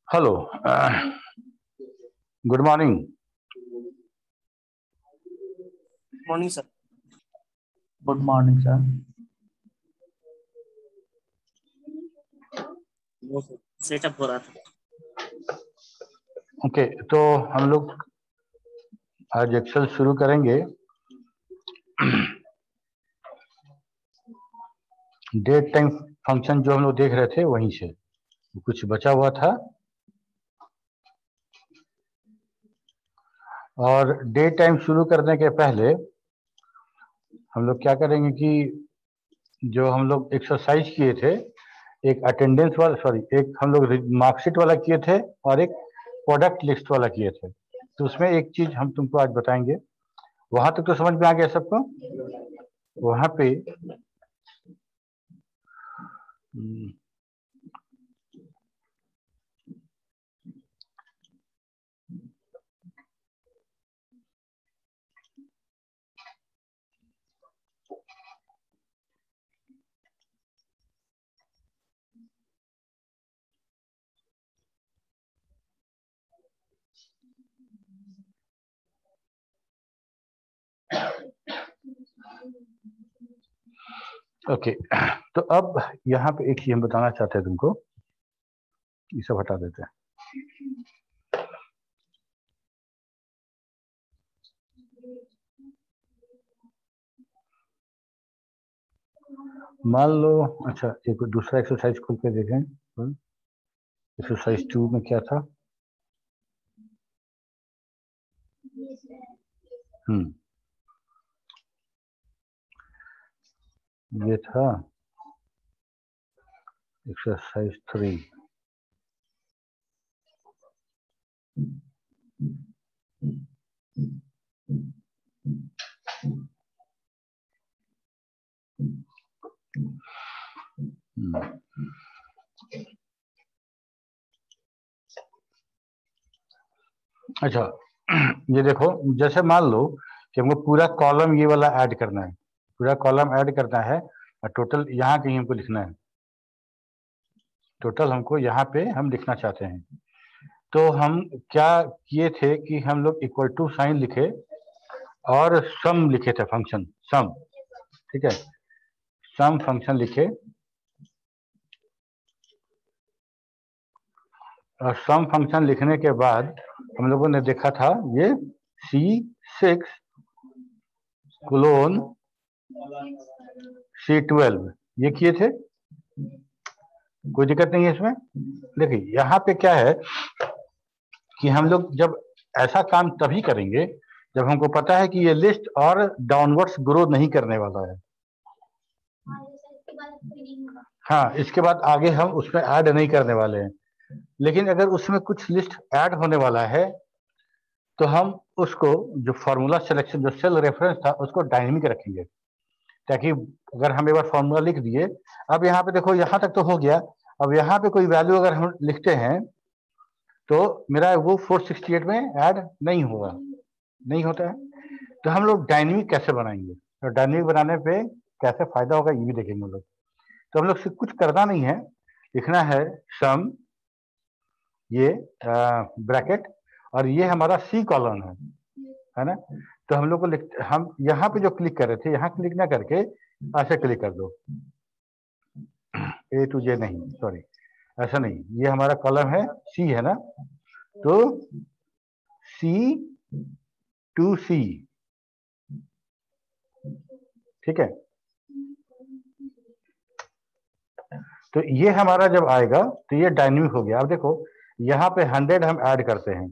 Hello, good morning. Morning sir. Good morning sir. वो setup हो रहा था। ओके, तो हम लोग आज एक्सेल शुरू करेंगे। डेट टाइम फंक्शन जो हम लोग देख रहे थे वहीं से कुछ बचा हुआ था, और डेट टाइम शुरू करने के पहले हम लोग क्या करेंगे कि जो हम लोग एक्सरसाइज किए थे, एक अटेंडेंस वाला एक हम लोग मार्कशीट वाला किए थे और एक प्रोडक्ट लिस्ट वाला किए थे। तो उसमें एक चीज हम तुमको आज बताएंगे। वहां तक तो समझ में आ गया सबको? वहां पे ओके, तो अब यहाँ पे एक चीज हम बताना चाहते हैं तुमको। ये सब हटा देते हैं। मान लो, अच्छा एक दूसरा एक्सरसाइज खोल के देखें। एक्सरसाइज 2 में क्या था? ये था एक्सरसाइज 3। अच्छा, ये देखो, जैसे मान लो कि हमको पूरा कॉलम ये वाला ऐड करना है, पूरा कॉलम ऐड करना है और टोटल यहाँ कहीं हमको लिखना है। टोटल हमको यहाँ पे हम लिखना चाहते हैं। तो हम क्या किए थे कि हम लोग इक्वल टू साइन लिखे और सम लिखे थे, फंक्शन सम। ठीक है, सम फंक्शन लिखे और सम फंक्शन लिखने के बाद हम लोगों ने देखा था ये C6 कोलोन C12 ये किए थे। कोई दिक्कत नहीं है इसमें। देखिए यहाँ पे क्या है कि हम लोग जब ऐसा काम तभी करेंगे जब हमको पता है कि ये लिस्ट और डाउनवर्ड्स ग्रो नहीं करने वाला है। हाँ, इसके बाद आगे हम उसमें ऐड नहीं करने वाले हैं। लेकिन अगर उसमें कुछ लिस्ट ऐड होने वाला है तो हम उसको जो फॉर्मूला सिलेक्शन, जो सेल रेफरेंस था, उसको डायनेमिक रखेंगे, ताकि अगर हम एक बार फॉर्मूला लिख दिए, अब यहाँ पे देखो यहाँ तक तो हो गया, अब यहाँ पे कोई वैल्यू अगर हम लिखते हैं तो मेरा वो 468 में ऐड नहीं होगा, नहीं होता है। तो हम लोग डायनेमिक कैसे बनाएंगे, तो डायनेमिक बनाने पे कैसे फायदा होगा ये भी देखेंगे हम लोग। तो हम लोग से कुछ करना नहीं है, लिखना है सम, ये ब्रैकेट, और ये हमारा C कॉलम है ना। तो हम लोग को हम यहाँ पे जो क्लिक कर रहे थे, यहाँ क्लिक ना करके ऐसे क्लिक कर दो, A to J नहीं, सॉरी ऐसा नहीं, ये हमारा कॉलम है C है ना, तो C to C, ठीक है। तो ये हमारा जब आएगा तो ये डायनेमिक हो गया। अब देखो यहाँ पे 100 हम ऐड करते हैं,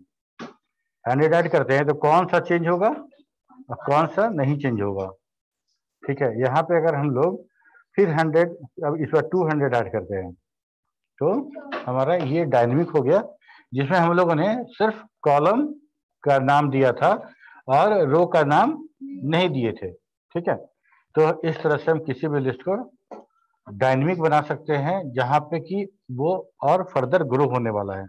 100 ऐड करते हैं तो कौन सा चेंज होगा और कौन सा नहीं चेंज होगा। ठीक है, यहाँ पे अगर हम लोग फिर 100, अब इस बार 200 ऐड करते हैं तो हमारा ये डायनेमिक हो गया, जिसमें हम लोगों ने सिर्फ कॉलम का नाम दिया था और रो का नाम नहीं दिए थे। ठीक है, तो इस तरह से हम किसी भी लिस्ट को डायनेमिक बना सकते हैं जहां पे कि वो और फर्दर ग्रो होने वाला है।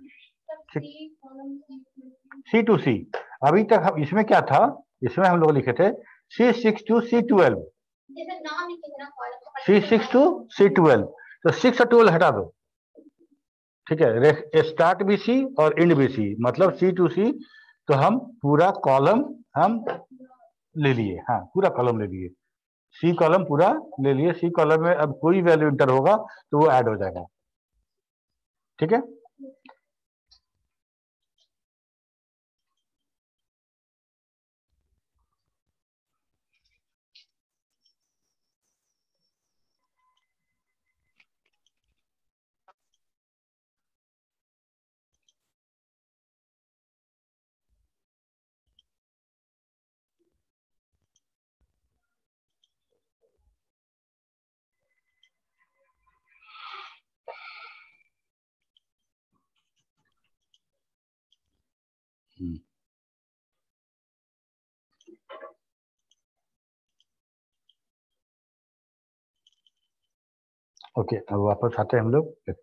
C2C, अभी तक हम इसमें क्या था, इसमें हम लोग लिखे थे C6 to C12, C6 to C12, तो 6 और 12 हटा दो। ठीक है, स्टार्ट भी सी और एंड भी सी, मतलब C2C, तो हम पूरा कॉलम हम ले लिए, हाँ पूरा कॉलम ले लिए, सी कॉलम पूरा ले लिए। सी कॉलम में अब कोई वैल्यू इंटर होगा तो वो ऐड हो जाएगा। ठीक है, ओके, अब वापस आते हैं हम लोग।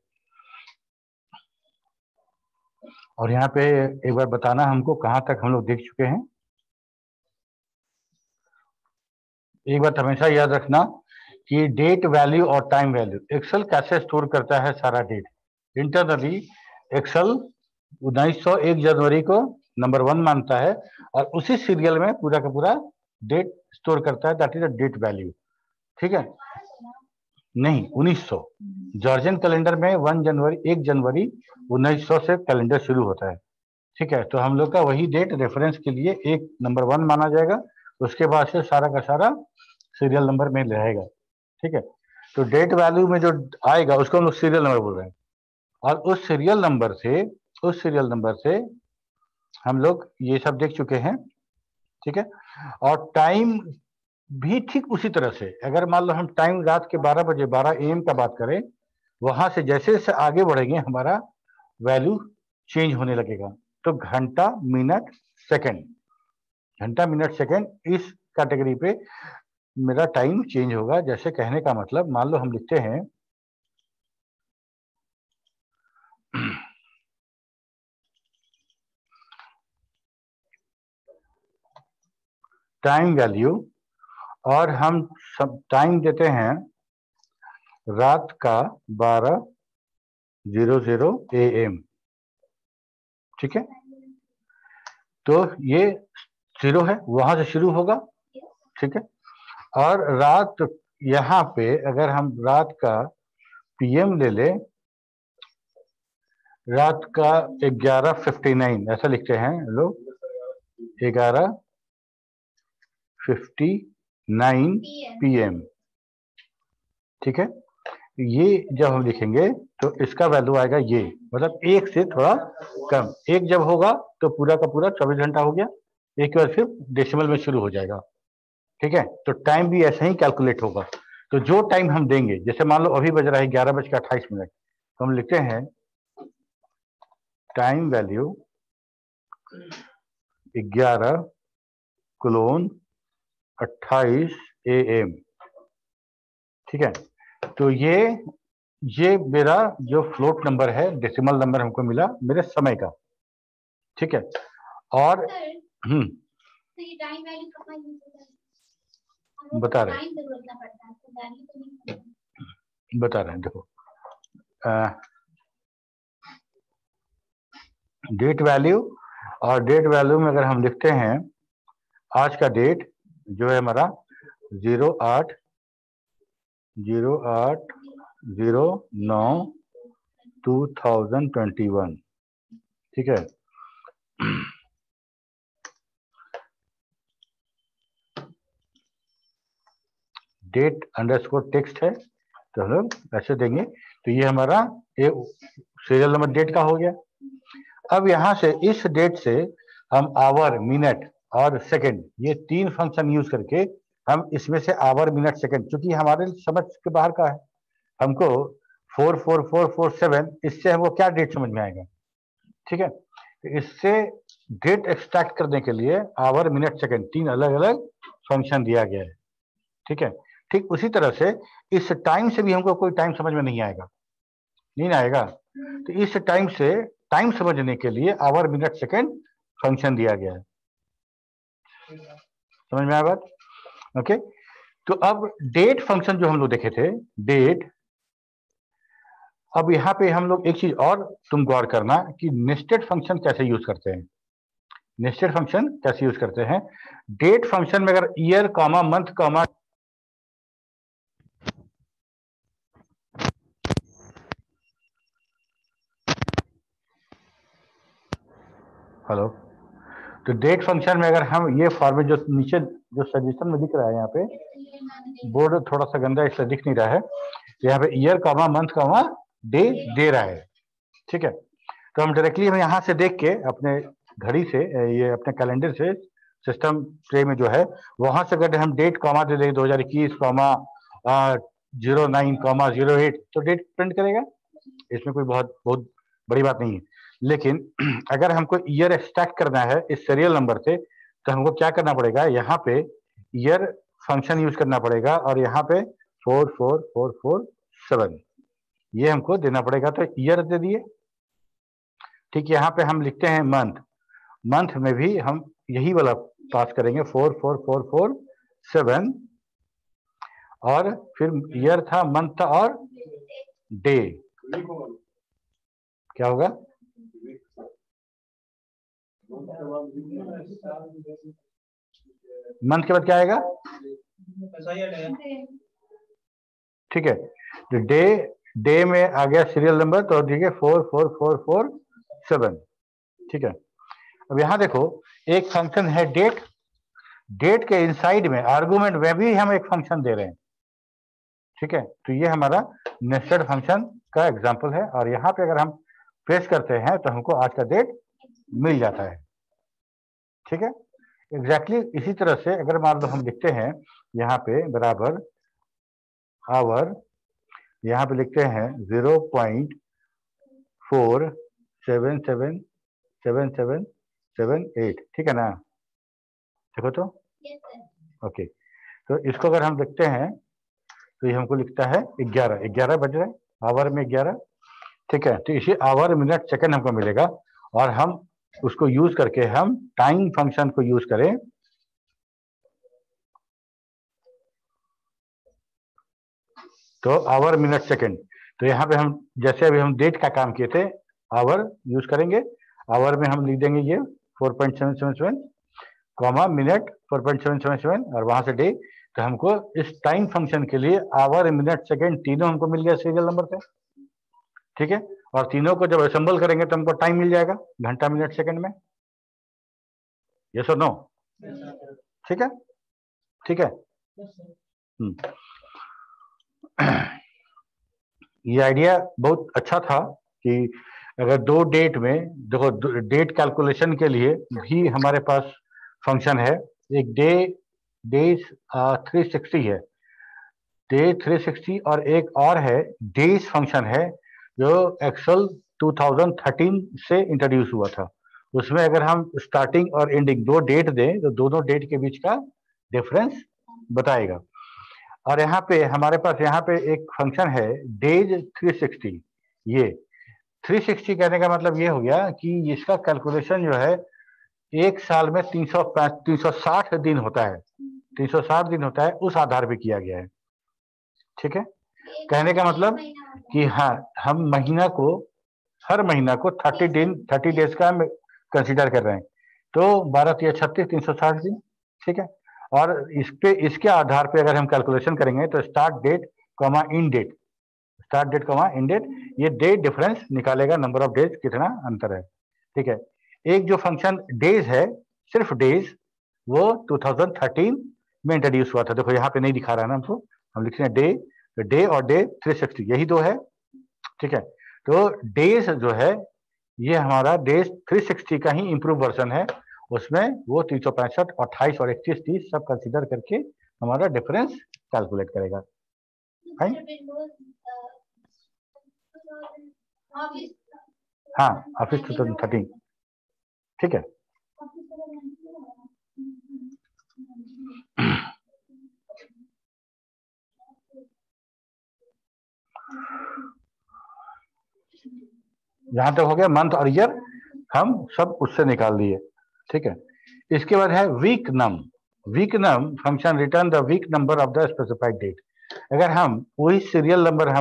और यहाँ पे एक बार बताना हमको कहाँ तक हम लोग देख चुके हैं। एक बात हमेशा याद रखना कि डेट वैल्यू और टाइम वैल्यू, एक्सेल कैसे स्टोर करता है सारा डेट। इंटरनली एक्सेल 1901 जनवरी को नंबर 1 मानता है और उसी सीरियल में पूरा का पूरा डेट स्टोर करता है, that is a date value. ठीक है, नहीं 1900, जॉर्जियन कैलेंडर में 1 जनवरी 1900 से कैलेंडर शुरू होता है। ठीक है, तो हम लोग का वही डेट रेफरेंस के लिए एक नंबर 1 माना जाएगा, उसके बाद से सारा का सारा सीरियल नंबर में रहेगा। ठीक है, तो डेट वैल्यू में जो आएगा उसको हम लोग सीरियल नंबर बोल रहे हैं, और उस सीरियल नंबर से हम लोग ये सब देख चुके हैं। ठीक है, और टाइम भी ठीक उसी तरह से, अगर मान लो हम टाइम रात के 12 बजे 12 AM का बात करें, वहां से जैसे जैसे आगे बढ़ेंगे हमारा वैल्यू चेंज होने लगेगा। तो घंटा मिनट सेकंड, घंटा मिनट सेकंड, इस कैटेगरी पे मेरा टाइम चेंज होगा। जैसे कहने का मतलब, मान लो हम लिखते हैं टाइम वैल्यू, और हम सब टाइम देते हैं रात का 12:00 AM। ठीक है, तो ये 0 है, वहां से शुरू होगा। ठीक है, और रात यहाँ पे अगर हम रात का PM ले ले, रात का 11:59 ऐसा लिखते हैं लोग, 11:59 PM। ठीक है, ये जब हम लिखेंगे तो इसका वैल्यू आएगा ये, मतलब 1 से थोड़ा कम। 1 जब होगा तो पूरा का पूरा 24 घंटा हो गया, एक बार फिर डेसिमल में शुरू हो जाएगा। ठीक है, तो टाइम भी ऐसे ही कैलकुलेट होगा। तो जो टाइम हम देंगे, जैसे मान लो अभी बज रहा है 11:28, तो हम लिखते हैं टाइम वैल्यू 11:28 AM। ठीक है, तो ये मेरा जो फ्लोट नंबर है, डेसिमल नंबर हमको मिला मेरे समय का। ठीक है, और बता रहे हैं, देखो डेट वैल्यू, और डेट वैल्यू में अगर हम लिखते हैं आज का डेट जो है हमारा 08/09/2021। ठीक है, डेट अंडरस्कोर टेक्स्ट है, तो हम लोग ऐसे देंगे। तो ये हमारा सीरियल नंबर डेट का हो गया। अब यहाँ से इस डेट से हम आवर, मिनट और सेकंड, ये 3 फंक्शन यूज करके हम इसमें से आवर, मिनट, सेकंड, क्योंकि हमारे समझ के बाहर का है, हमको 44447, इससे हमको क्या डेट समझ में आएगा। ठीक है, तो इससे डेट एक्सट्रैक्ट करने के लिए आवर, मिनट, सेकंड 3 अलग अलग फंक्शन दिया गया है। ठीक है, ठीक उसी तरह से इस टाइम से भी हमको कोई टाइम समझ में नहीं आएगा, नहीं आएगा। तो इस टाइम से टाइम समझने के लिए आवर, मिनट, सेकंड फंक्शन दिया गया है। समझ में आया बात? ओके, तो अब डेट फंक्शन जो हम लोग देखे थे, डेट, अब यहाँ पे हम लोग एक चीज और तुम गौर करना कि नेस्टेड फंक्शन कैसे यूज करते हैं। नेस्टेड फंक्शन कैसे यूज करते हैं? डेट फंक्शन में अगर year comma month comma, hello, तो डेट फंक्शन में अगर हम ये फॉर्मेट जो नीचे जो सजेशन में दिख रहा है, यहाँ पे बोर्ड थोड़ा सा गंदा इसलिए दिख नहीं रहा है, यहाँ पे year comma month comma day they रहा है। ठीक है, तो हम डायरेक्टली हम यहाँ से देख के अपने घड़ी से, ये अपने कैलेंडर से, सिस्टम ट्रे में जो है वहां से अगर हम डेट कॉमा दे देंगे 2021 कॉमा 09 कॉमा 08, तो डेट प्रिंट करेगा। इसमें कोई बहुत बहुत बड़ी बात नहीं है। लेकिन अगर हमको ईयर एक्सट्रैक्ट करना है इस सीरियल नंबर से, तो हमको क्या करना पड़ेगा, यहाँ पे ईयर फंक्शन यूज करना पड़ेगा और यहाँ पे 44447 ये हमको देना पड़ेगा। तो ईयर दे दिए। ठीक, यहाँ पे हम लिखते हैं मंथ, मंथ में भी हम यही वाला पास करेंगे 44447 और फिर ईयर था, मंथ था और डे। क्या होगा? मंथ के बाद क्या आएगा? ठीक है, तो डे में आ गया सीरियल नंबर, तो देखिए 44447। ठीक है, अब यहां देखो एक फंक्शन है डेट, डेट के इनसाइड में आर्गुमेंट में भी हम एक फंक्शन दे रहे हैं। ठीक है, तो ये हमारा नेस्टेड फंक्शन का एग्जांपल है, और यहाँ पे अगर हम प्रेस करते हैं तो हमको आज का डेट मिल जाता है। ठीक है, एग्जैक्टली इसी तरह से अगर मान लो हम लिखते हैं यहाँ पे बराबर आवर, यहाँ पे लिखते हैं 0.4777778। ठीक है ना? देखो तो ओके, तो इसको अगर हम लिखते हैं तो ये हमको लिखता है 11 बज रहे हैं, आवर में 11। ठीक है, तो इसी आवर, मिनट, सेकंड हमको मिलेगा, और हम उसको यूज करके हम टाइम फंक्शन को यूज करें तो आवर, मिनट, सेकंड, तो यहाँ पे हम जैसे अभी हम डेट का काम किए थे, आवर यूज करेंगे, आवर में हम लिख देंगे ये 4.777 कॉमा मिनट 4.777 और वहां से डे। तो हमको इस टाइम फंक्शन के लिए आवर, मिनट, सेकंड तीनों हमको मिल गया सीरियल नंबर पे। ठीक है, और तीनों को जब असेंबल करेंगे तो हमको टाइम मिल जाएगा घंटा, मिनट, सेकंड में। यस और नो? ठीक है, ठीक है। ये आइडिया बहुत अच्छा था कि अगर दो डेट में देखो, डेट कैलकुलेशन के लिए भी हमारे पास फंक्शन है। एक डेज 360 है, डे 360, और एक और है डेज फंक्शन है जो एक्सेल 2013 से इंट्रोड्यूस हुआ था। उसमें अगर हम स्टार्टिंग और एंडिंग दो डेट दें तो दोनों डेट के बीच का डिफरेंस बताएगा। और यहाँ पे हमारे पास यहाँ पे एक फंक्शन है डेज 360। ये 360 कहने का मतलब ये हो गया कि इसका कैलकुलेशन जो है एक साल में 360 दिन होता है, 360 दिन होता है, उस आधार पे किया गया है। ठीक है, कहने का मतलब कि हाँ, हम महीना को, हर महीना को 30 डेज का हम कंसिडर कर रहे हैं, तो 12 या 36 360 दिन। ठीक है, और इसके आधार पे अगर हम कैलकुलेशन करेंगे तो start date comma in date, start date comma in date, ये डेट डिफरेंस निकालेगा, नंबर ऑफ डेज कितना अंतर है। ठीक है, एक जो फंक्शन डेज है, सिर्फ डेज, वो 2013 में इंट्रोड्यूस हुआ था। देखो यहाँ पे नहीं दिखा रहा है ना हमको, हम लिख रहे हैं डे, तो डे और डे 360 यही दो है। ठीक है, तो डेज जो है ये हमारा डेज 360 का ही इंप्रूव वर्जन है। उसमें वो 365, 28 और 31, 30 सब कंसीडर करके हमारा डिफरेंस कैलकुलेट करेगा। हाँ ऑफिस 2013, ठीक है। यहां तक हो गया, मंथ और ईयर हम सब उससे निकाल दिए, ठीक है। इसके बाद है week num. Week num function return the week number of the specified date. अगर हम वही सीरियल नंबर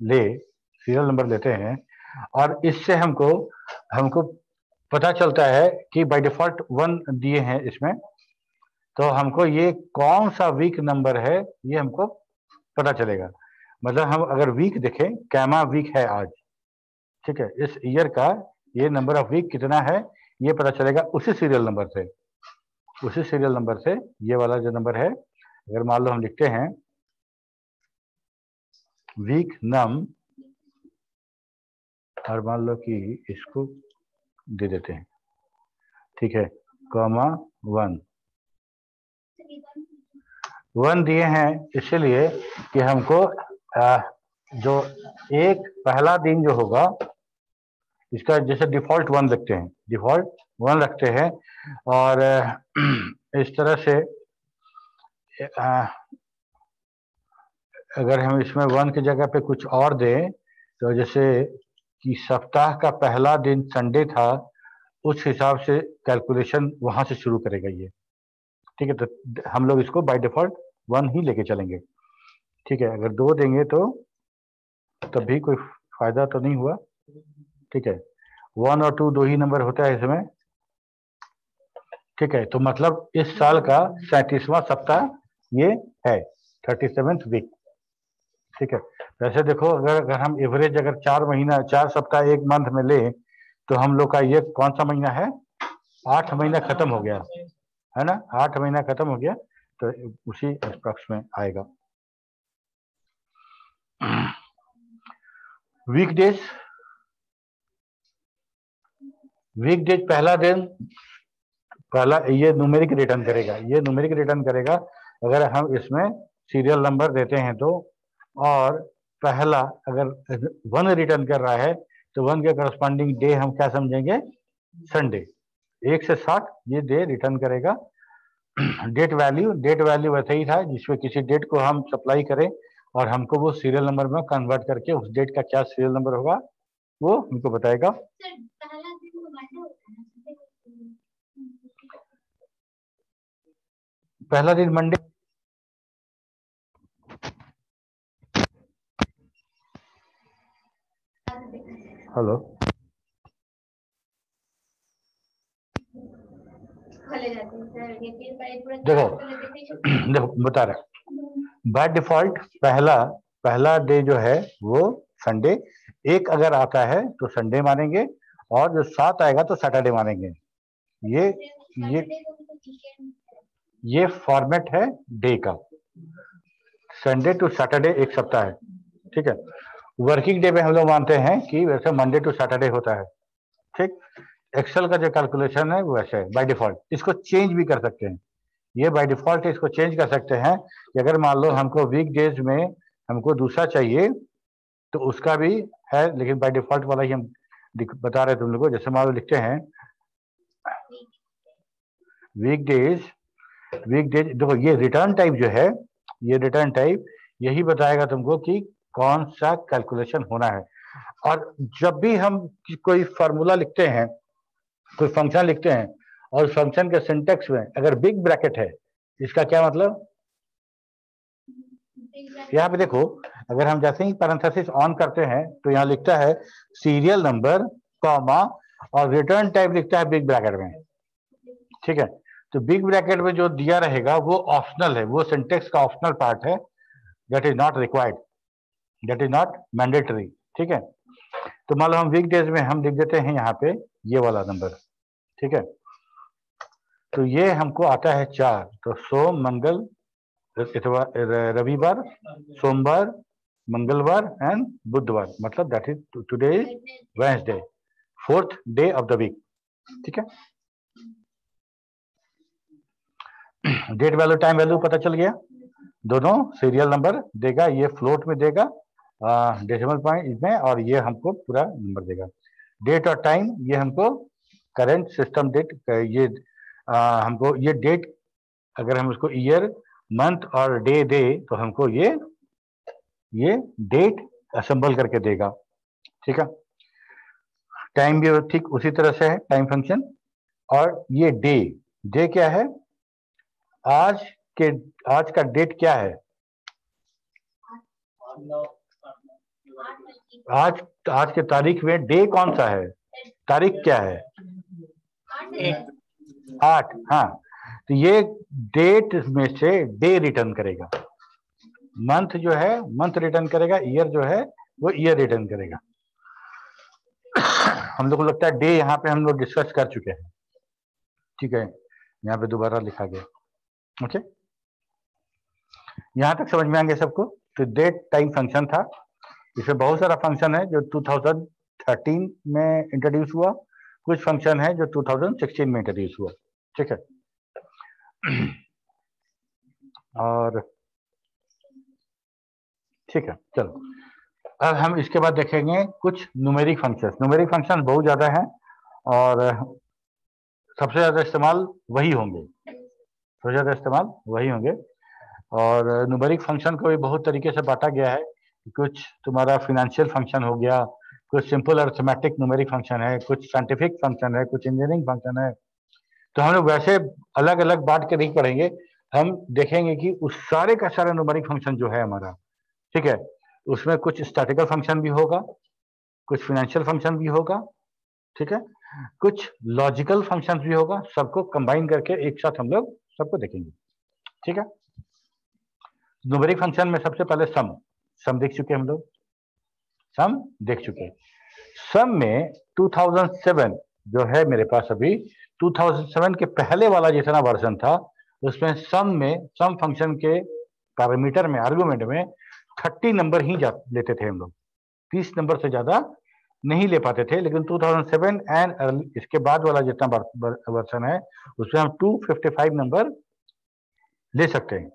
सीरियल नंबर लेते हैं और इससे हमको पता चलता है कि बाय डिफॉल्ट 1 दिए हैं इसमें, तो हमको ये कौन सा वीक नंबर है ये हमको पता चलेगा। मतलब हम अगर वीक देखें, कैमा वीक है आज, ठीक है, इस ईयर का ये नंबर ऑफ वीक कितना है ये पता चलेगा उसी सीरियल नंबर से। उसी सीरियल नंबर से ये वाला जो नंबर है, अगर मान लो हम लिखते हैं वीक नम और मान लो कि इसको दे देते हैं, ठीक है, कॉमा 1 दिए हैं इसलिए कि हमको जो एक पहला दिन जो होगा इसका जैसे डिफॉल्ट 1 लिखते हैं, डिफॉल्ट 1 रखते हैं और इस तरह से अगर हम इसमें 1 की जगह पे कुछ और दें, तो जैसे कि सप्ताह का पहला दिन संडे था, उस हिसाब से कैलकुलेशन वहां से शुरू करेगा ये, ठीक है। तो हम लोग इसको बाय डिफॉल्ट 1 ही लेके चलेंगे, ठीक है। अगर 2 देंगे तो तब भी कोई फायदा तो नहीं हुआ, ठीक है। 1 और 2 दो ही नंबर होता है इसमें, ठीक है। तो मतलब इस साल का 37वां सप्ताह ये है, 37th वीक, ठीक है। वैसे देखो अगर हम एवरेज अगर 4 सप्ताह एक मंथ में ले, तो हम लोग का ये कौन सा महीना है, 8 महीना खत्म हो गया है ना, 8 महीना खत्म हो गया, तो उसी अप्रॉक्स में आएगा। वीकडेज पहला दिन, पहला ये न्यूमेरिक रिटर्न करेगा, ये न्यूमेरिक रिटर्न करेगा अगर हम इसमें सीरियल नंबर देते हैं तो। और पहला अगर 1 रिटर्न कर रहा है तो 1 के करस्पॉन्डिंग डे हम क्या समझेंगे, संडे। 1 से 60 ये डे रिटर्न करेगा। डेट वैल्यू वैसे ही था जिसमें किसी डेट को हम सप्लाई करें और हमको वो सीरियल नंबर में कन्वर्ट करके उस डेट का क्या सीरियल नंबर होगा वो हमको बताएगा। पहला दिन मंडे, हेलो, देखो बता रहा, बाय डिफॉल्ट पहला डे जो है वो संडे, 1 अगर आता है तो संडे मानेंगे और जो 7 आएगा तो सैटरडे मानेंगे। ये फॉर्मेट है डे का, संडे टू सैटरडे एक सप्ताह है, ठीक है। वर्किंग डे में हम लोग मानते हैं कि वैसे मंडे टू सैटरडे होता है, ठीक। एक्सेल का जो कैलकुलेशन है वो वैसे है बाय डिफॉल्ट, इसको चेंज भी कर सकते हैं, ये बाय डिफॉल्ट इसको चेंज कर सकते हैं कि अगर मान लो हमको वीक डेज में हमको दूसरा चाहिए तो उसका भी है, लेकिन बाय डिफॉल्ट वाला ही हम बता रहे तुम लोगों को। जैसे मान लो लिखते हैं वीक डेज देखो ये रिटर्न टाइप जो है, ये रिटर्न टाइप यही बताएगा तुमको कि कौन सा कैलकुलेशन होना है। और जब भी हम कोई फार्मूला लिखते हैं, कोई फंक्शन लिखते हैं और फंक्शन के सिंटेक्स में अगर बिग ब्रैकेट है, इसका क्या मतलब, यहाँ पे देखो अगर हम जैसे ही पैरेंथेसिस ऑन करते हैं तो यहाँ लिखता है सीरियल नंबर कॉमा और रिटर्न टाइप लिखता है बिग ब्रैकेट में, ठीक है। तो बिग ब्रैकेट में जो दिया रहेगा वो ऑप्शनल है, वो सिंटेक्स का ऑप्शनल पार्ट है, that is not required, that is not mandatory, ठीक है। तो मान लो हम वीक डेज में हम लिख देते हैं यहाँ पे ये वाला नंबर, ठीक है। तो ये हमको आता है 4, तो सोम मंगल रविवार सोमवार मंगलवार एंड बुधवार, मतलब that is today Wednesday, 4th day of the week, ठीक है। डेट वैल्यू टाइम वैल्यू पता चल गया, दोनों सीरियल नंबर देगा, ये फ्लोट में देगा डेसिमल पॉइंट में, और ये हमको पूरा नंबर देगा। डेट और टाइम ये हमको करंट सिस्टम डेट, ये हमको ये डेट अगर हम उसको ईयर मंथ और डे दे तो हमको ये डेट असेंबल करके देगा। ठीक है, टाइम भी ठीक उसी तरह से है टाइम फंक्शन। और ये डे क्या है, आज का डेट क्या है, आज के तारीख में डे कौन सा है, तारीख क्या है, 8। हाँ, तो ये डेट में से डे रिटर्न करेगा, मंथ जो है मंथ रिटर्न करेगा, ईयर जो है वो ईयर रिटर्न करेगा। हम लोग को लगता है डे यहाँ पे हम लोग डिस्कस कर चुके हैं। ठीक है, यहाँ पे दोबारा लिखा गया। ओके, यहाँ तक समझ में आएंगे सबको। तो डेट टाइम फंक्शन था, इसमें बहुत सारा फंक्शन है जो 2013 में इंट्रोड्यूस हुआ, कुछ फंक्शन है जो 2016 में इंट्रोड्यूस हुआ। ठीक है, और ठीक है, चलो अब हम इसके बाद देखेंगे कुछ न्यूमेरिक फंक्शंस। न्यूमेरिक फंक्शन बहुत ज्यादा हैं और सबसे ज्यादा इस्तेमाल वही होंगे, सबसे ज्यादा इस्तेमाल वही होंगे। और न्यूमेरिक फंक्शन को भी बहुत तरीके से बांटा गया है, कुछ तुम्हारा फिनेंशियल फंक्शन हो गया, कुछ सिंपल अरिथमेटिक न्यूमेरिक फंक्शन है, कुछ साइंटिफिक फंक्शन है, कुछ इंजीनियरिंग फंक्शन है। तो हम लोग वैसे अलग अलग बांट के नहीं पढ़ेंगे, हम देखेंगे कि उस सारे का सारा न्यूमेरिक फंक्शन जो है हमारा, ठीक है, उसमें कुछ स्टैटिकल फंक्शन भी होगा, कुछ फिनेंशियल फंक्शन भी होगा, ठीक है, कुछ लॉजिकल फंक्शन भी होगा, सबको कंबाइन करके एक साथ हम लोग सबको देखेंगे। ठीक है, न्यूमेरिक फंक्शन में सबसे पहले सम देख चुके हम लोग, सम देख चुके। सम में 2007 जो है मेरे पास अभी, 2007 के पहले वाला जितना वर्जन था उसमें सम फंक्शन के पैरामीटर में, आर्गुमेंट में 30 नंबर ही लेते थे हम लोग, 30 नंबर से ज्यादा नहीं ले पाते थे। लेकिन 2007 एंड इसके बाद वाला जितना वर्जन है उसमें हम 255 नंबर ले सकते हैं।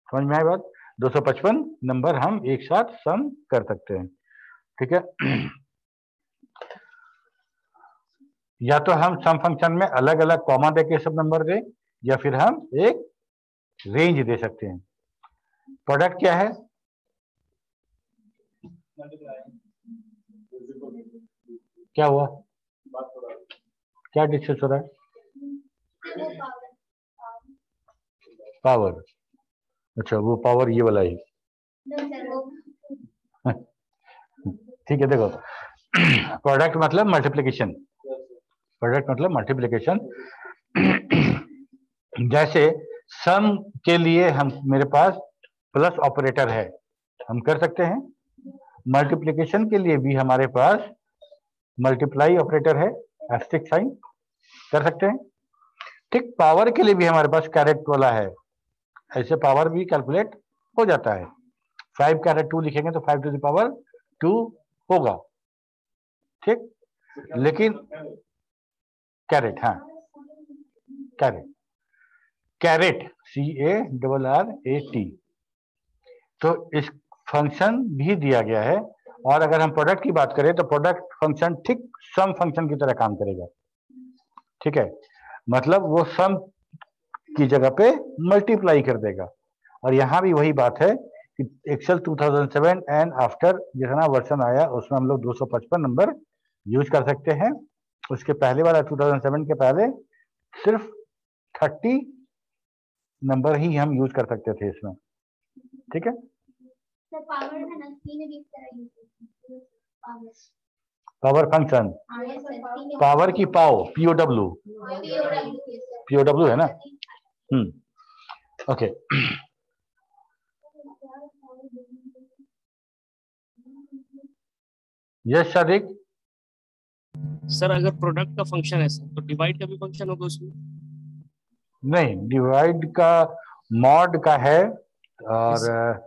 समझ में आए बात? 255 नंबर हम एक साथ सम कर सकते हैं। ठीक है, या तो हम सम फंक्शन में अलग अलग कॉमा देके सब नंबर दें, या फिर हम एक रेंज दे सकते हैं। प्रोडक्ट क्या है, क्या हुआ, क्या डिस्कस हो रहा है, पावर। अच्छा, वो पावर ये वाला ही। ठीक है, देखो प्रोडक्ट मतलब मल्टीप्लिकेशन, प्रोडक्ट मतलब मल्टीप्लिकेशन। जैसे सम के लिए हम, मेरे पास प्लस ऑपरेटर है, हम कर सकते हैं। मल्टीप्लिकेशन के लिए भी हमारे पास मल्टीप्लाई ऑपरेटर है, एस्टेरिस्क साइन, कर सकते हैं। ठीक, पावर के लिए भी हमारे पास कैरेट वाला है, ऐसे पावर भी कैलकुलेट हो जाता है। 5 कैरेट 2 लिखेंगे तो 5 टू द पावर 2 होगा। ठीक, लेकिन कैरेट, हाँ कैरेट CARRAT, तो इस फंक्शन भी दिया गया है। और अगर हम प्रोडक्ट की बात करें तो प्रोडक्ट फंक्शन ठीक सम फंक्शन की तरह काम करेगा। ठीक है, मतलब वो सम की जगह पे मल्टीप्लाई कर देगा। और यहां भी वही बात है कि एक्सेल 2007 एंड आफ्टर जितना वर्जन आया उसमें हम लोग 255 नंबर यूज कर सकते हैं। उसके पहले वाला 2007 के पहले सिर्फ 30 नंबर ही हम यूज कर सकते थे इसमें। ठीक है, पावर फंक्शन, पावर की पाव, POW है ना। Okay, yes Sadiq. सर अगर प्रोडक्ट का फंक्शन है सर, तो डिवाइड का भी फंक्शन होगा उसमें? नहीं, डिवाइड का मॉड का है, और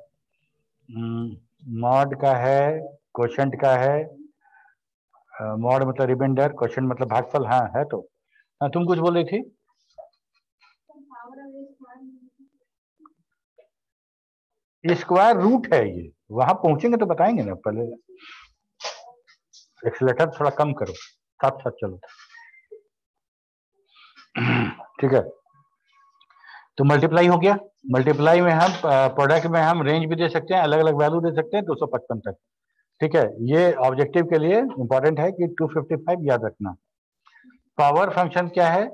मॉड का है, क्वोशंट का है। मॉड मतलब रिमाइंडर, क्वोशंट मतलब भागफल। हाँ है तो। हाँ, तुम कुछ बोल रही थी। स्क्वायर रूट है ये, वहां पहुंचेंगे तो बताएंगे ना, पहले एक्सीलरेटर थोड़ा कम करो, साथ साथ चलो। ठीक है, तो मल्टीप्लाई हो गया। मल्टीप्लाई में हम प्रोडक्ट में हम रेंज भी दे सकते हैं, अलग अलग वैल्यू दे सकते हैं 255 तक। ठीक है, ये ऑब्जेक्टिव के लिए इंपॉर्टेंट है कि 255 याद रखना। पावर फंक्शन क्या है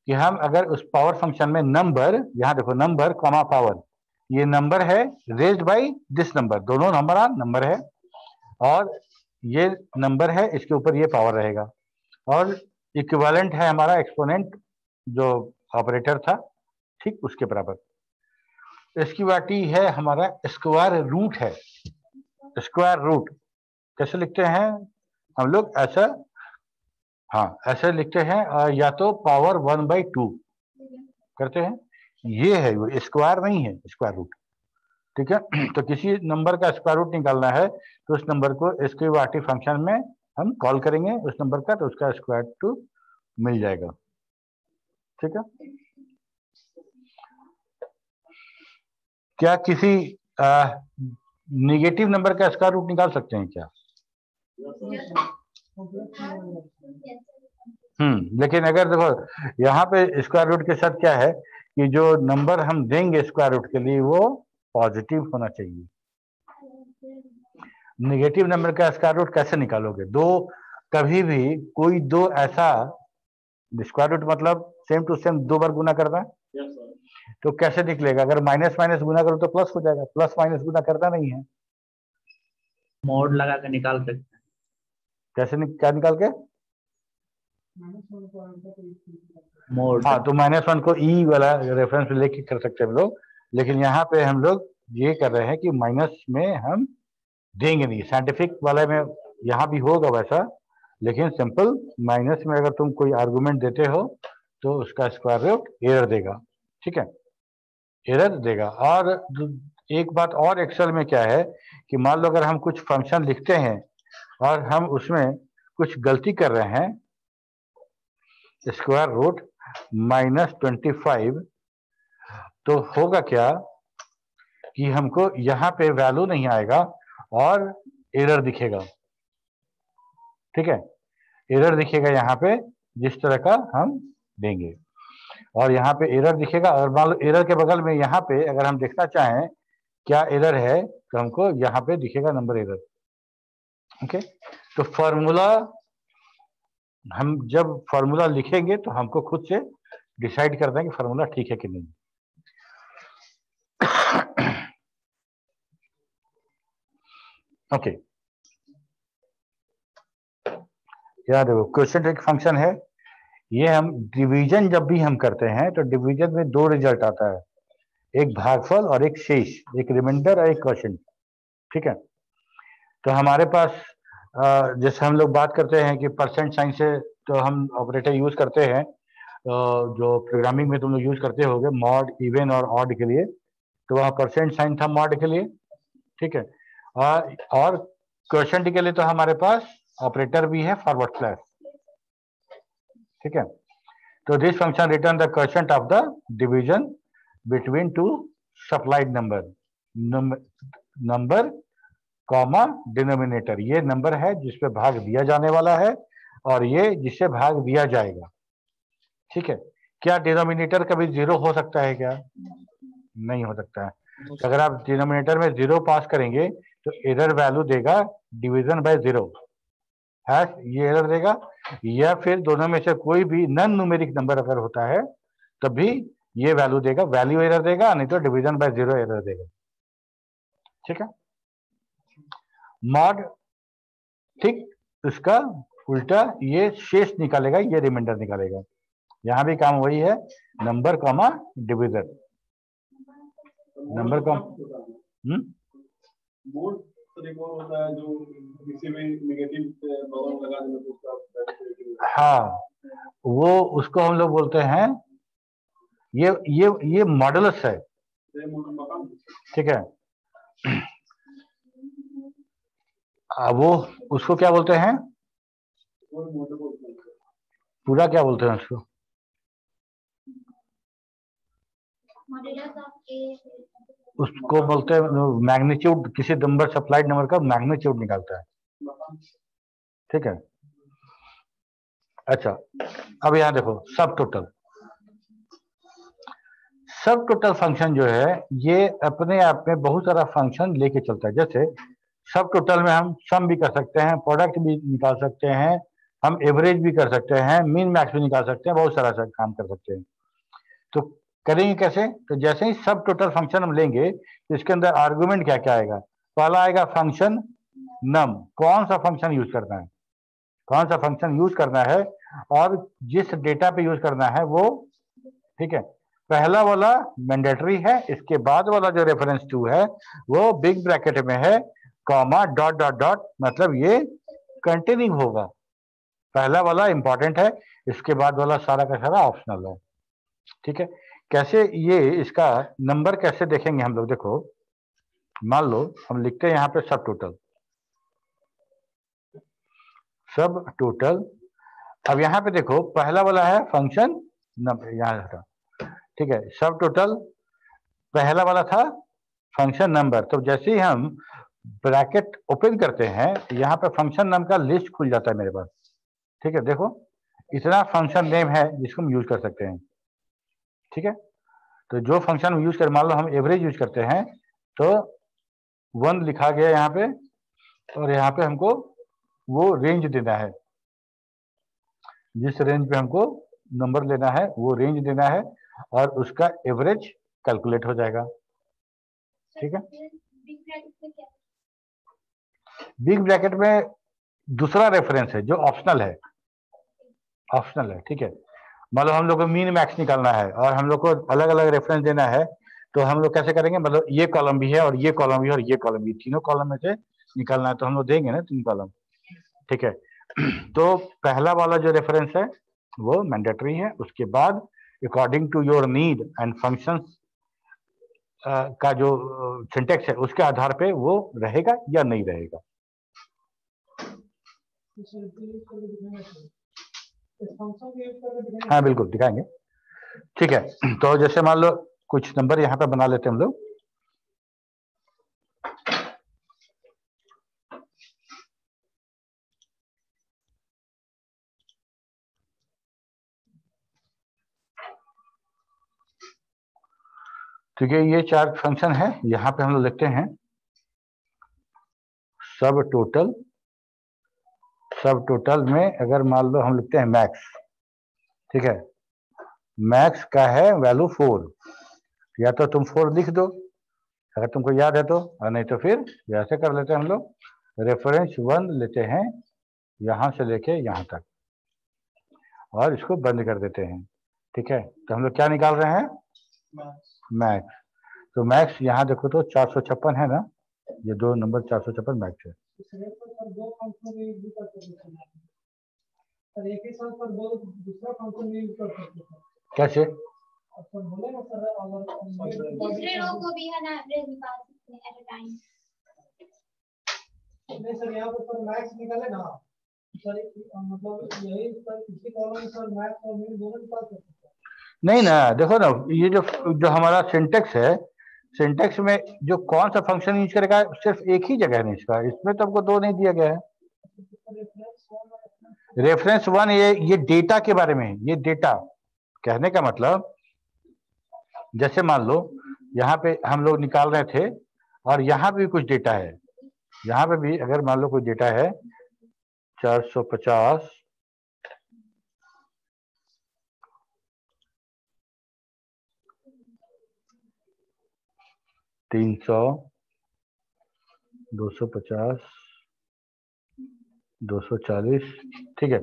कि हम अगर उस पावर फंक्शन में नंबर, यहाँ देखो नंबर कॉमा पावर, ये नंबर है रेज्ड बाय दिस नंबर, दोनों नंबर है, और ये नंबर है, इसके ऊपर ये पावर रहेगा, और इक्विवेलेंट है हमारा एक्सपोनेंट जो ऑपरेटर था, ठीक उसके बराबर। इसकी वाटी है हमारा स्क्वायर रूट है। स्क्वायर रूट कैसे लिखते हैं हम लोग? ऐसा, हाँ ऐसे लिखते हैं, या तो पावर 1/2 करते हैं, ये है वो, स्क्वायर नहीं है स्क्वायर रूट। ठीक है, तो किसी नंबर का स्क्वायर रूट निकालना है तो उस नंबर को इसके वाटी फंक्शन में हम कॉल करेंगे उस नंबर का, तो उसका स्क्वायर रूट मिल जाएगा। ठीक है, क्या किसी निगेटिव नंबर का स्क्वायर रूट निकाल सकते हैं क्या? लेकिन अगर देखो यहाँ पे स्क्वायर रूट के साथ क्या है कि जो नंबर हम देंगे स्क्वायर रूट के लिए वो पॉजिटिव होना चाहिए। निगेटिव नंबर का स्क्वायर रूट कैसे निकालोगे? कभी भी कोई दो ऐसा, स्क्वायर रूट मतलब सेम टू सेम दो बार गुना करना, तो कैसे निकलेगा? अगर माइनस माइनस गुना करो तो प्लस हो जाएगा, प्लस माइनस गुना करना नहीं है, मोड लगा के निकाल सकते हैं। कैसे क्या निकाल के? मोड। हाँ, तो -1 को ई वाला रेफरेंस लेके कर सकते हैं हम लोग, लेकिन यहाँ पे हम लोग ये कर रहे हैं कि माइनस में हम देंगे नहीं। साइंटिफिक वाले में यहाँ भी होगा वैसा, लेकिन सिंपल माइनस में अगर तुम कोई आर्गुमेंट देते हो तो उसका स्क्वायर रूट एरर देगा। ठीक है, एरर देगा। और एक बात और एक्सेल में क्या है कि मान लो अगर हम कुछ फंक्शन लिखते हैं और हम उसमें कुछ गलती कर रहे हैं, स्क्वायर रूट -25, तो होगा क्या कि हमको यहाँ पे वैल्यू नहीं आएगा और एरर दिखेगा। ठीक है, एरर दिखेगा यहाँ पे जिस तरह का हम देंगे, और यहाँ पे एरर दिखेगा। और मान लो एरर के बगल में यहाँ पे अगर हम देखना चाहें क्या एरर है तो हमको यहाँ पे दिखेगा नंबर एरर। ओके, तो फॉर्मूला, हम जब फॉर्मूला लिखेंगे तो हमको खुद से डिसाइड करना है कि फॉर्मूला ठीक है कि नहीं। ओके, याद देखो क्वेश्चन एक फंक्शन है, ये हम डिवीजन जब भी हम करते हैं तो डिवीजन में दो रिजल्ट आता है, एक भागफल और एक शेष, एक रिमाइंडर और एक क्वोशिएंट। ठीक है, तो हमारे पास जैसे हम लोग बात करते हैं कि परसेंट साइन से तो हम ऑपरेटर यूज करते हैं, जो प्रोग्रामिंग में तुम लोग यूज करते होगे मॉड, इवन और ऑड के लिए, तो वहाँ परसेंट साइन था मॉड के लिए। ठीक है, और क्वोशिएंट के लिए तो हमारे पास ऑपरेटर भी है फॉरवर्ड स्लैश। ठीक है, तो this function return the quotient of the division between two supplied number comma denominator. ये नंबर है जिसपे भाग दिया जाने वाला है और ये जिससे भाग दिया जाएगा। ठीक है, क्या डिनोमिनेटर कभी 0 हो सकता है क्या? नहीं हो सकता है। तो अगर आप डिनोमिनेटर में 0 पास करेंगे तो एरर वैल्यू देगा डिवीजन बाय 0 है, ये एरर देगा। या फिर दोनों में से कोई भी नॉन न्यूमेरिक नंबर अगर होता है तब भी ये वैल्यू देगा, वैल्यू एरर देगा, नहीं तो डिवीजन बाय 0 एरर देगा। ठीक है, मॉड, ठीक उसका उल्टा ये शेष निकालेगा, ये रिमाइंडर निकालेगा। यहां भी काम वही है, number comma division, number com mode तो एक और होता है जो किसी भी नेगेटिव पावर लगा देने तो उसका, हाँ वो उसको हम लोग बोलते हैं, ये मॉडुलस है। ठीक है, वो उसको क्या बोलते हैं, पूरा क्या बोलते हैं उसको? उसको बोलते हैं मैग्नीट्यूड, किसी नंबर सप्लाइड नंबर का मैग्नीट्यूड निकालता है। ठीक है। अच्छा, अब यहां देखो सब टोटल। सब टोटल फंक्शन जो है ये अपने आप में बहुत सारा फंक्शन लेके चलता है। जैसे सब टोटल में हम सम भी कर सकते हैं, प्रोडक्ट भी निकाल सकते हैं, हम एवरेज भी कर सकते हैं, मीन मैक्स भी निकाल सकते हैं, बहुत सारा काम कर सकते हैं। तो करेंगे कैसे? तो जैसे ही सब टोटल फंक्शन हम लेंगे तो इसके अंदर आर्गुमेंट क्या क्या आएगा? पहला आएगा फंक्शन नम। कौन सा फंक्शन यूज करना है, कौन सा फंक्शन यूज करना है और जिस डेटा पे यूज करना है वो, ठीक है। पहला वाला मैंडेटरी है, इसके बाद वाला जो रेफरेंस टू है वो बिग ब्रैकेट में है, कॉमा डॉट डॉट डॉट, मतलब ये कंटिन्यू होगा। पहला वाला इंपॉर्टेंट है, इसके बाद वाला सारा का सारा ऑप्शनल है, ठीक है। कैसे ये इसका नंबर कैसे देखेंगे हम लोग? देखो मान लो हम लिखते हैं यहाँ पे सब टोटल, सब टोटल। अब यहाँ पे देखो पहला वाला है फंक्शन नंबर, यहाँ था, ठीक है। सब टोटल पहला वाला था फंक्शन नंबर। तो जैसे ही हम ब्रैकेट ओपन करते हैं यहाँ पे फंक्शन नाम का लिस्ट खुल जाता है मेरे पास, ठीक है। देखो इतना फंक्शन नेम है जिसको हम यूज कर सकते हैं, ठीक है। तो जो फंक्शन यूज कर, मान लो हम एवरेज यूज करते हैं तो 1 लिखा गया यहाँ पे, और यहाँ पे हमको वो रेंज देना है, जिस रेंज पे हमको नंबर लेना है वो रेंज देना है, और उसका एवरेज कैलकुलेट हो जाएगा, ठीक है। बिग ब्रैकेट में दूसरा रेफरेंस है जो ऑप्शनल है, ऑप्शनल है, ठीक है। मान लो हम लोग को मीन मैक्स निकालना है और हम लोग को अलग अलग रेफरेंस देना है, तो हम लोग कैसे करेंगे? मतलब ये कॉलम भी है और ये कॉलम भी है और ये कॉलम भी, तीनों कॉलम में से निकालना है, तो हम लोग देंगे ना 3 कॉलम, ठीक है। तो पहला वाला जो रेफरेंस है वो मैंडेटरी है, उसके बाद according to your need and functions का जो सिंटेक्स है उसके आधार पे वो रहेगा या नहीं रहेगा। हाँ बिल्कुल दिखाएंगे, ठीक है। तो जैसे मान लो कुछ नंबर यहाँ पे बना लेते हैं हम लोग, ठीक है। ये 4 फंक्शन है, यहाँ पे हम लोग लिखते हैं सब टोटल। सब टोटल में अगर मान लो हम लिखते हैं मैक्स, ठीक है। मैक्स का है वैल्यू 4, या तो तुम 4 लिख दो अगर तुमको याद है तो, और नहीं तो फिर ऐसे कर लेते हैं हम लोग, रेफरेंस 1 लेते हैं यहाँ से लेके यहाँ तक और इसको बंद कर देते हैं, ठीक है। तो हम लोग क्या निकाल रहे हैं? मैक्स। तो मैक्स यहाँ देखो तो 456 है ना, ये 2 नंबर 456 मैक्स है। एक ही साथ पर दो दूसरा फंक्शन यूज कर सकते हैं कैसे? बोले ना सर, अगर दूसरे रो को भी है ना एवरेज निकाल सकते हैं एट अ टाइम। नहीं सर, यहाँ पर सर मैक्स निकाले ना सर, मतलब यही सर इसी कॉलम में सर मैक्स और मीन दोनों निकाल सकते हैं। नहीं ना, देखो ना ये जो हमारा सिंटेक्स है, सिंटेक्स में जो कौन सा फंक्शन यूज करेगा सिर्फ एक ही जगह है इसका, इसमें तो हमको 2 नहीं दिया गया है। रेफरेंस 1 ये डेटा के बारे में है, ये डेटा कहने का मतलब, जैसे मान लो यहाँ पे हम लोग निकाल रहे थे और यहाँ भी कुछ डेटा है, यहाँ पे भी अगर मान लो कोई डेटा है 450, 300, 250, 240, ठीक है।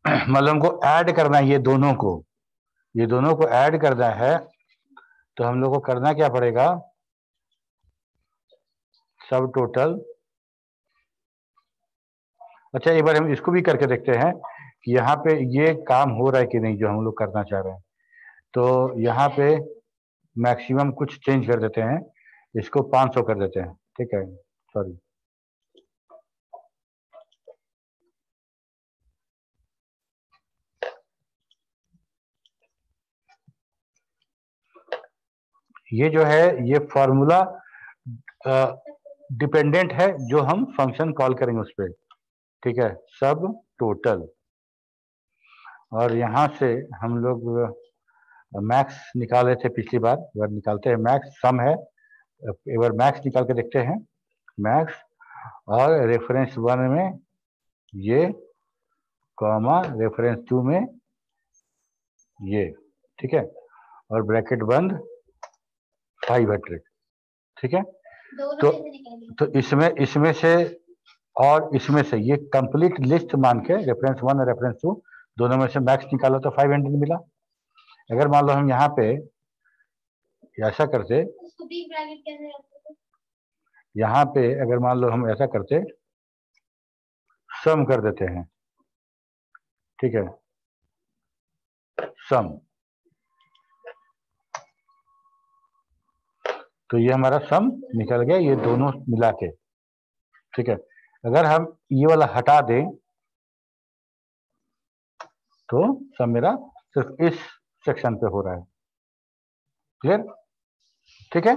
मतलब हमको ऐड करना है ये दोनों को ऐड करना है, तो हम लोग को करना क्या पड़ेगा? सब टोटल। अच्छा एक बार हम इसको भी करके देखते हैं कि यहाँ पे ये काम हो रहा है कि नहीं जो हम लोग करना चाह रहे हैं। तो यहाँ पे मैक्सिमम कुछ चेंज कर देते हैं, इसको 500 कर देते हैं, ठीक है। सॉरी, ये जो है ये फॉर्मूला डिपेंडेंट है जो हम फंक्शन कॉल करेंगे उस पर। ठीक है, सब टोटल। और यहाँ से हम लोग मैक्स निकाले थे पिछली बार, एक बार निकालते हैं। मैक्स सम है, एक बार मैक्स निकाल के देखते हैं। मैक्स और रेफरेंस 1 में ये, कॉमा रेफरेंस 2 में ये, ठीक है, और ब्रैकेट बंद 500, ठीक है। तो इसमें से और इसमें से ये कंप्लीट लिस्ट मान के रेफरेंस 1 और रेफरेंस 2 दोनों में से मैक्स निकाला तो 500 मिला। अगर मान लो हम यहाँ पे ऐसा करते, यहाँ पे अगर मान लो हम ऐसा करते, सम कर देते हैं, ठीक है, सम, तो ये हमारा सम निकल गया, ये दोनों मिला के, ठीक है। अगर हम ये वाला हटा दें तो सम मेरा सिर्फ इस सेक्शन पे हो रहा है। क्लियर? ठीक है।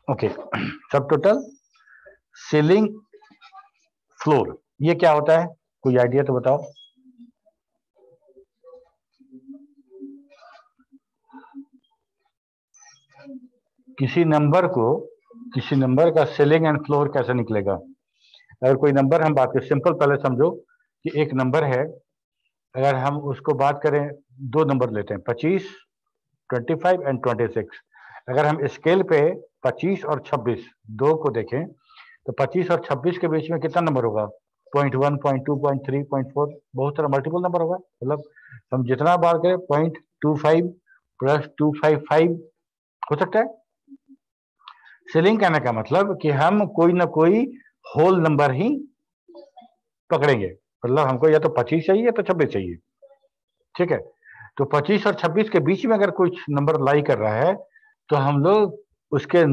ओके, सब टोटल सीलिंग फ्लोर, ये क्या होता है? कोई आइडिया तो बताओ। किसी नंबर का सीलिंग एंड फ्लोर कैसे निकलेगा? अगर कोई नंबर हम बात करें, सिंपल पहले समझो कि एक नंबर है, अगर हम उसको बात करें, दो नंबर लेते हैं, 25, 25 एंड 26। अगर हम स्केल पे 25 और 26 दो को देखें तो 25 और 26 के बीच में कितना नंबर होगा? 0.1, 0.2, 0.3, 0.4, बहुत सारा मल्टीपल नंबर होगा। मतलब हम जितना बार करें 0.25 प्लस 255 हो सकता है। सीलिंग कहने का मतलब कि हम कोई ना कोई होल नंबर ही पकड़ेंगे, मतलब हमको या तो 25 चाहिए या तो 26 चाहिए, ठीक है। तो 25 और 26 के बीच में अगर कुछ नंबर लाई कर रहा है तो हम लोग उसके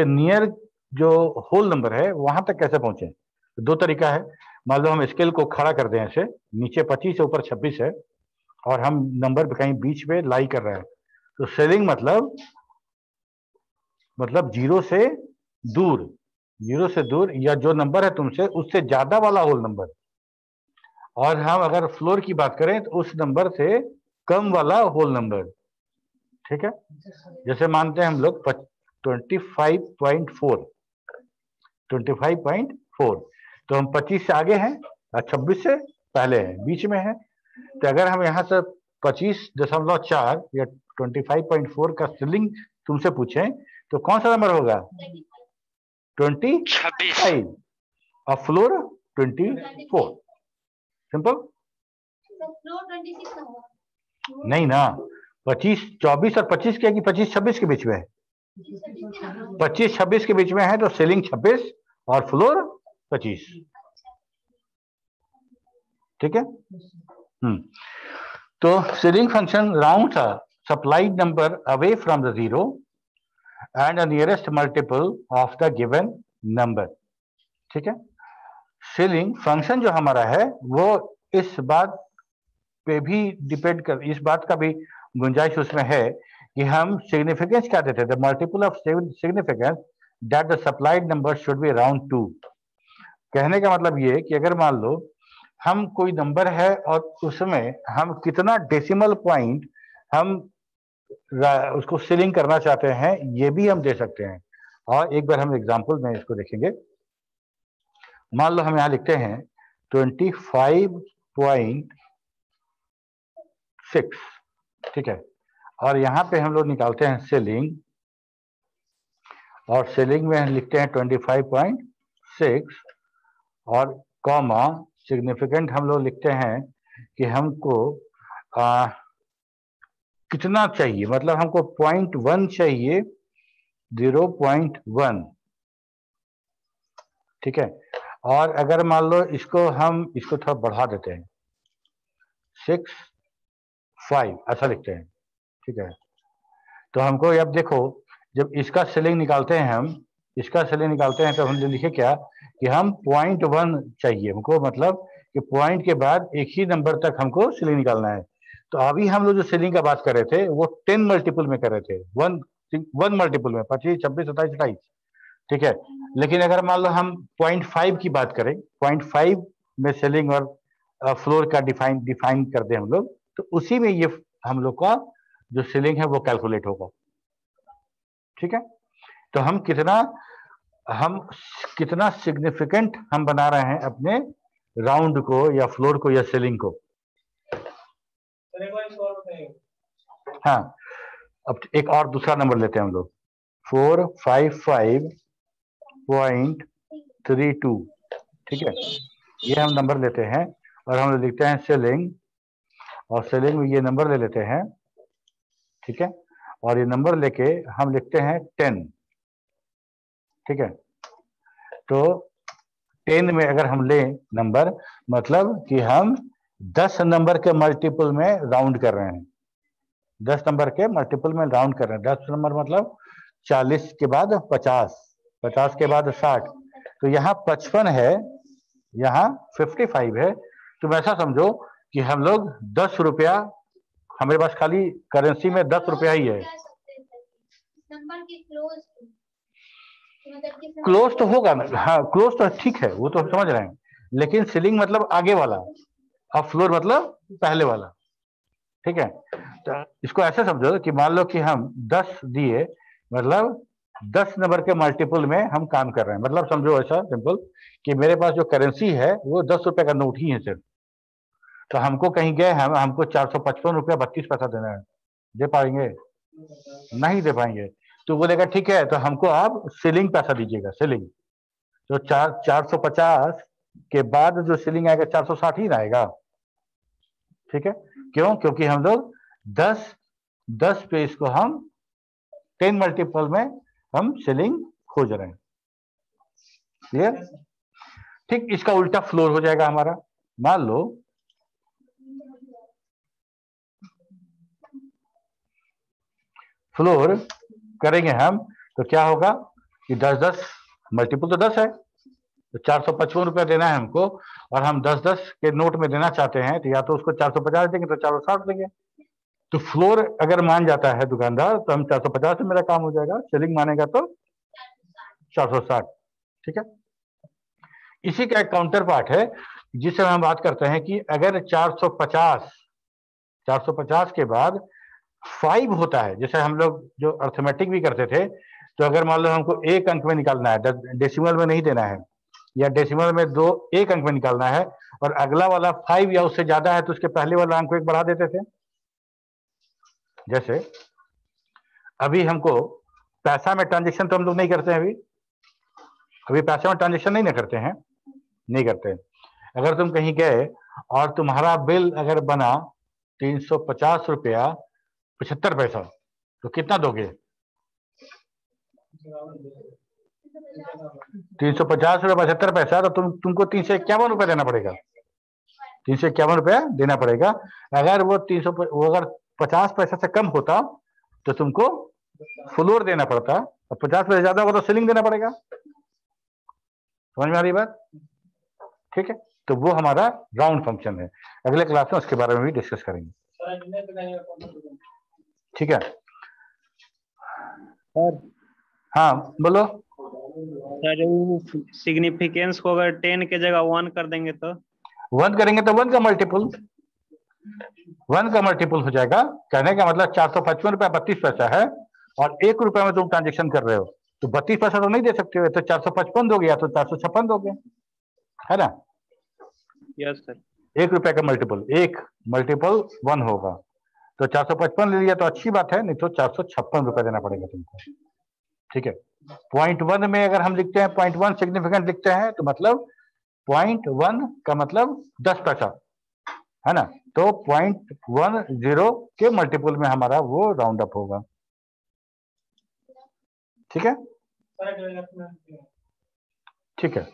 नियर जो होल नंबर है वहां तक कैसे पहुंचे? तो दो तरीका है। मान लो हम स्केल को खड़ा कर दें ऐसे, नीचे 25 है ऊपर 26 है और हम नंबर कहीं बीच में लाई कर रहे हैं, तो सीलिंग मतलब जीरो से दूर या जो नंबर है तुमसे उससे ज्यादा वाला होल नंबर। और हम अगर फ्लोर की बात करें तो उस नंबर से कम वाला होल नंबर, ठीक है। जैसे मानते हैं हम लोग 25.4, तो हम 25 से आगे हैं और 26 से पहले हैं, बीच में है। तो अगर हम यहाँ से 25.4 या 25.4 का सीलिंग तुमसे पूछें तो कौन सा नंबर होगा? 25 और फ्लोर 24। सिंपल नहीं ना, 25, 24 और 25 क्या कि 25, 26 के बीच में है। 25, 26 के बीच में है तो सीलिंग 26 और फ्लोर 25, ठीक है। तो ceiling function rounds a supplied number away from the zero and the nearest multiple of the given number, ठीक है। सीलिंग फंक्शन जो हमारा है वो इस बात पे भी डिपेंड कर, इस बात का भी गुंजाइश उसमें है कि हम सिग्निफिकेंस क्या देते हैं, the multiple of significance that the supplied number should be around 2। कहने का मतलब ये कि अगर मान लो हम कोई नंबर है और उसमें हम कितना डेसिमल पॉइंट हम उसको सीलिंग करना चाहते हैं, ये भी हम दे सकते हैं। और एक बार हम एग्जांपल में इसको देखेंगे। मान लो हम यहां लिखते हैं 25.6, ठीक है, और यहां पे हम लोग निकालते हैं सीलिंग, और सीलिंग में हम लिखते हैं 25.6 और कॉमा सिग्निफिकेंट हम लोग लिखते हैं कि हमको कितना चाहिए, मतलब हमको 0.1 चाहिए, 0.1, ठीक है। और अगर मान लो इसको थोड़ा बढ़ा देते हैं, 6.5 ऐसा लिखते हैं, ठीक है। तो हमको अब देखो, जब इसका सीलिंग निकालते हैं तो हम लिखे क्या कि हम 0.1 चाहिए हमको, मतलब कि पॉइंट के बाद एक ही नंबर तक हमको सीलिंग निकालना है। तो अभी हम लोग जो सेलिंग का बात कर रहे थे वो 10 मल्टीपल में कर रहे थे, वन मल्टीपल में 25, 26, 27, 28, ठीक है। लेकिन अगर मान लो हम 0.5 की बात करें, 0.5 में सेलिंग और फ्लोर का डिफाइन कर दें हम लोग, तो उसी में ये हम लोग का जो सेलिंग है वो कैलकुलेट होगा, ठीक है। तो हम कितना सिग्निफिकेंट हम बना रहे हैं अपने राउंड को या फ्लोर को या सेलिंग को। हाँ, अब एक और दूसरा नंबर लेते हैं हम लोग, 455.32, ठीक है। ये हम नंबर लेते हैं और हम लोग लिखते हैं सेलिंग, और सेलिंग में ये नंबर ले लेते हैं, ठीक है। और ये नंबर लेके हम लिखते हैं 10, ठीक है। तो 10 में अगर हम लें नंबर, मतलब कि हम 10 नंबर के मल्टीपल में राउंड कर रहे हैं, 10 नंबर के मल्टीपल में राउंड कर रहे हैं। 10 नंबर मतलब 40 के बाद 50, 50 के बाद 60, तो यहाँ 55 है, यहाँ 55 है। तुम ऐसा समझो कि हम लोग 10 रुपया, हमारे पास खाली करेंसी में 10 रुपया ही है। नंबर की क्लोज तो होगा ना, हाँ क्लोज तो ठीक है, वो तो हम समझ रहे हैं, लेकिन सीलिंग मतलब आगे वाला और फ्लोर मतलब पहले वाला, ठीक है। तो इसको ऐसे समझो कि मान लो कि हम 10 दिए, मतलब 10 नंबर के मल्टीपल में हम काम कर रहे हैं। मतलब समझो ऐसा सिंपल कि मेरे पास जो करेंसी है वो 10 रुपए का नोट ही है सिर्फ, तो हमको कहीं गए हमको 455 रुपया 32 पैसा देना है, दे पाएंगे? नहीं दे पाएंगे। तो बोलेगा ठीक है, तो हमको आप सीलिंग पैसा दीजिएगा, सीलिंग। तो 450 के बाद जो सीलिंग आएगा 460 ही आएगा, ठीक है। क्यों? क्योंकि हम लोग 10 पे इसको हम 10 मल्टीपल में हम सीलिंग खोज रहे हैं, क्लियर? ठीक, इसका उल्टा फ्लोर हो जाएगा हमारा। मान लो फ्लोर करेंगे हम, तो क्या होगा कि 10 मल्टीपल तो 10 है, तो 455 रुपया देना है हमको, और हम 10 के नोट में देना चाहते हैं, तो या तो उसको 450 देंगे तो 460 देंगे। तो फ्लोर अगर मान जाता है दुकानदार तो हम 450 से मेरा काम हो जाएगा, सेलिंग मानेगा तो 460, ठीक है। इसी का एक काउंटर पार्ट है जिससे हम बात करते हैं कि अगर 450 के बाद 5 होता है, जैसे हम लोग जो अर्थमेटिक भी करते थे, तो अगर मान लो हमको एक अंक में निकालना है, डेसिमल में नहीं देना है, या डेसिमल में एक अंक में निकालना है, और अगला वाला 5 या उससे ज्यादा है, तो उसके पहले वाला अंक को एक बढ़ा देते थे। जैसे अभी हमको पैसा में ट्रांजेक्शन तो हम लोग नहीं करते हैं, अभी पैसा में ट्रांजेक्शन नहीं ना करते हैं, नहीं करते। अगर तुम कहीं गए और तुम्हारा बिल अगर बना 350 रुपया 75 पैसा, तो कितना दोगे? 350 रुपया 75 पैसा, तो तुमको 351 रुपया देना पड़ेगा, 351 रुपया देना पड़ेगा। अगर वो 50 पैसा से कम होता तो तुमको फ्लोर देना पड़ता, और 50 पैसा ज्यादा होगा तो सीलिंग देना पड़ेगा। समझ में आ रही बात? ठीक है, तो वो हमारा राउंड फंक्शन है। अगले क्लास में उसके बारे में भी डिस्कस करेंगे, ठीक है सर? हाँ बोलो। सर सिग्निफिकेंस को अगर 10 के जगह 1 कर देंगे तो 1 करेंगे तो 1 का मल्टीपल हो जाएगा। कहने का मतलब 455 रुपया 32 पैसा है, और 1 रुपया में तुम ट्रांजेक्शन कर रहे हो, तो 32 पैसा तो नहीं दे सकते हो, तो 455 दोगे या तो 456 दोगे, है ना? Yes sir. 1 रुपया का मल्टीपल 1 होगा, तो 455 ले लिया तो अच्छी बात है, नहीं तो 456 रुपया देना पड़ेगा तुमको, ठीक है। 0.1 में अगर हम लिखते हैं 0.1 सिग्निफिकेंट लिखते हैं, तो मतलब 0.1 का मतलब 10 पैसा, है ना? तो 0.10 के मल्टीपल में हमारा वो राउंड अप होगा, ठीक है। ठीक है,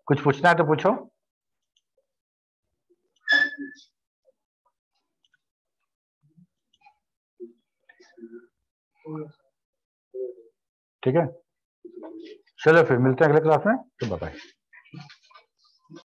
कुछ पूछना है तो पूछो। ठीक है, चलो फिर मिलते हैं अगले क्लास में, तो बाय।